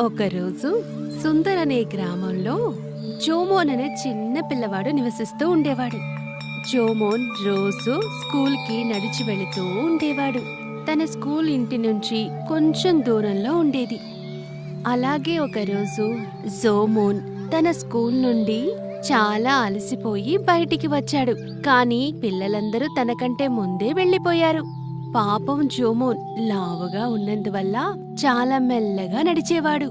ఒకరోజు సుందర్ అనే గ్రామంలో జోమోన్ అనే చిన్న పిల్లవాడు నివసిస్తూ ఉండేవాడు. జోమోన్ రోజు స్కూల్కి నడిచి వెళుతూ ఉండేవాడు. తన స్కూల్ ఇంటి నుంచి కొంచెం దూరంలో ఉండేది. అలాగే ఒకరోజు జోమోన్ తన స్కూల్ నుండి చాలా అలసిపోయి బయటికి వచ్చాడు. కానీ పిల్లలందరూ తనకంటే ముందే వెళ్లిపోయారు. పాపం జోమోన్ లావుగా ఉన్నందువల్ల చాలా మెల్లగా నడిచేవాడు.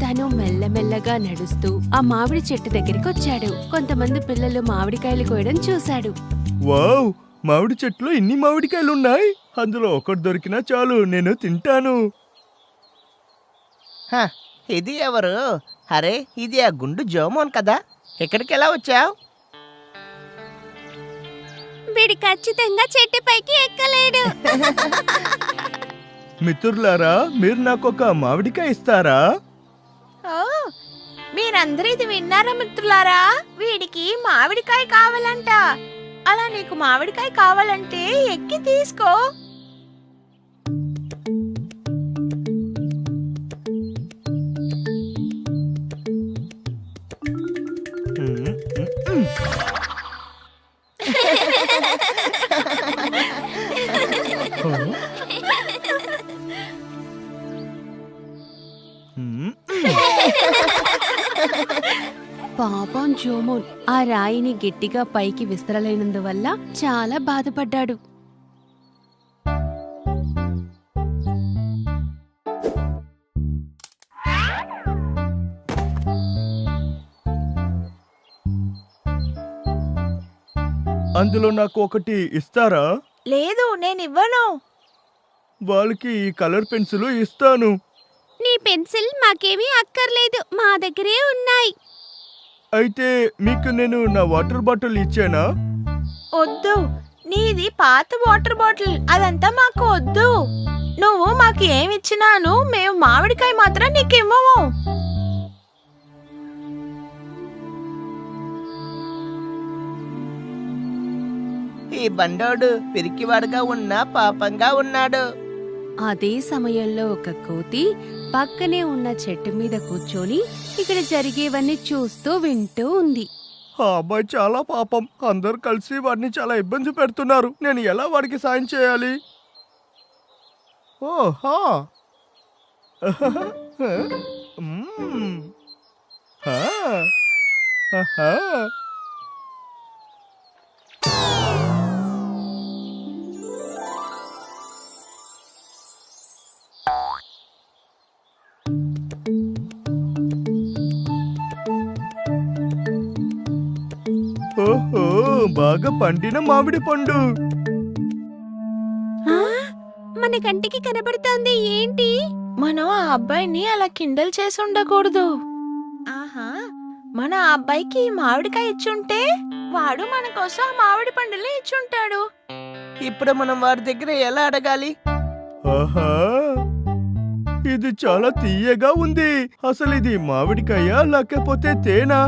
తను మెల్లమెల్లగా నడుస్తూ ఆ మామిడి చెట్టు దగ్గరికి వచ్చాడు. కొంతమంది పిల్లలు మామిడికాయలు కోయడం చూశాడు. వావ్, మామిడి చెట్లు ఇన్ని మామిడికాయలున్నాయి. అందులో ఒకటి దొరికినా చాలు, నేను తింటాను. ఇది ఎవరు? అరే, ఇది ఆ గుండు జోమోన్ కదా. ఎక్కడికి ఎలా వచ్చావు? వీడి ఖచ్చితంగా చెట్టుపైకి ఎక్కలేడు. మిత్రులారా, మీరు నాకొక మామిడికాయ ఇస్తారా? మీరందరూ ఇది విన్నారా మిత్రులారా? వీడికి మామిడికాయ కావాలంట. అలా నీకు మామిడికాయ కావాలంటే ఎక్కి తీసుకో. పాపం జోమోన్ ఆ రాయిని గట్టిగా పైకి విసరలేనందువల్ల చాలా బాధపడ్డాడు. అందులో నాకు ఒకటి ఇస్తారా? లేదు, నేనివ్వను. వాళ్ళకి ఈ కలర్ పెన్సిల్ ఇస్తాను. నీ పెన్సిల్ మాకేమీ అక్కర్లేదు, మా దగ్గరే ఉన్నాయి. అయితే మీకు నేను నా వాటర్ బాటిల్ ఇచ్చానా? వద్దు, నీది పాత వాటర్ బాటిల్, అదంతా మాకు వద్దు. నువ్వు మాకు ఏమిచ్చినాను, మేము మామిడికాయ మాత్రం నీకివ్వము. ఈ బండోడు పిరికివాడుగా ఉన్నా పాపంగా ఉన్నాడు. అదే సమయంలో ఒక కోతి పక్కనే ఉన్న చెట్టు మీద కూర్చొని ఇక్కడ జరిగేవన్నీ చూస్తూ వింటూ ఉంది. ఆ అబ్బాయి చాలా పాపం. అందరు కలిసి వాడిని చాలా ఇబ్బంది పెడుతున్నారు. నేను ఎలా వాడికి సాయం చేయాలి? ఓహా ఓహో, బాగా పండిన మామిడి పండు. మన కంటికి కనబడుతోంది. ఏంటి? మనం ఆ అబ్బాయిని అలా కిండల్ చేసి ఉండకూడదు. ఆహా, మన ఆ అబ్బాయికి ఈ మామిడికాయ ఇచ్చుంటే వాడు మన కోసం ఆ మామిడి పండులు ఇచ్చుంటాడు. ఇప్పుడు మనం వారి దగ్గర ఎలా అడగాలి? ఆహా, ఇది చాలా తీయగా ఉంది. అసలు ఇది మామిడికాయ లేకపోతే తేనా?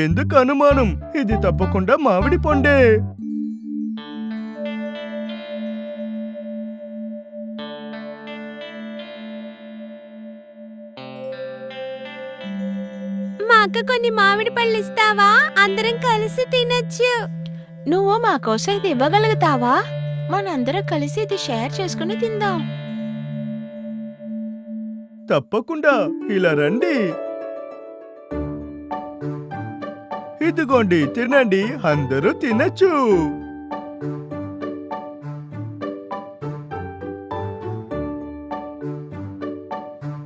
ఎందుకు అనుమానం? ఇది తప్పకుండా మామిడి పండే. మా అక్క కొన్ని మామిడి పళ్ళు ఇస్తావా? అందరం కలిసి తినొచ్చు. నువ్వు మా కోసం ఇది ఇవ్వగలుగుతావా? మనందరం కలిసి ఇది షేర్ చేసుకుని తిందాం. తప్పకుండా, ఇలా రండి. ఇదిగోండి, తినండి, అందరూ తినచ్చు.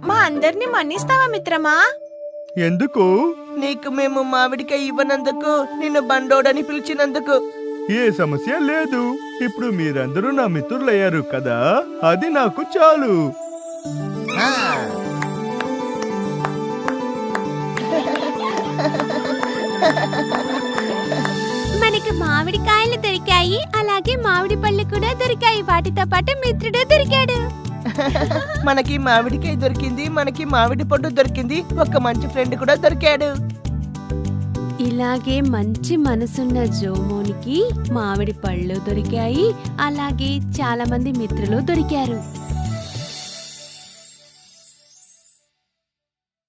మా అందరినీ మన్నిస్తావా మిత్రమా? ఎందుకు? నీకు మేము మామిడికాయ ఇవ్వనందుకు, నిన్ను బండోడని పిలిచినందుకు. ఏ సమస్య లేదు. ఇప్పుడు మీరందరూ నా మిత్రులయ్యారు కదా, అది నాకు చాలు. మనకి మామిడికాయలు దొరికాయి, అలాగే మామిడి పళ్ళు కూడా దొరికాయి. వాటితో పాటు మిత్రుడు దొరికాడు. మనకి మామిడికాయ దొరికింది, మనకి మామిడి పండు దొరికింది, ఒక మంచి ఫ్రెండ్ కూడా దొరికాడు. ఇలాగే మంచి మనసున్న జోమోనికి మామిడి పళ్ళు దొరికాయి, అలాగే చాలా మంది మిత్రులు దొరికారు.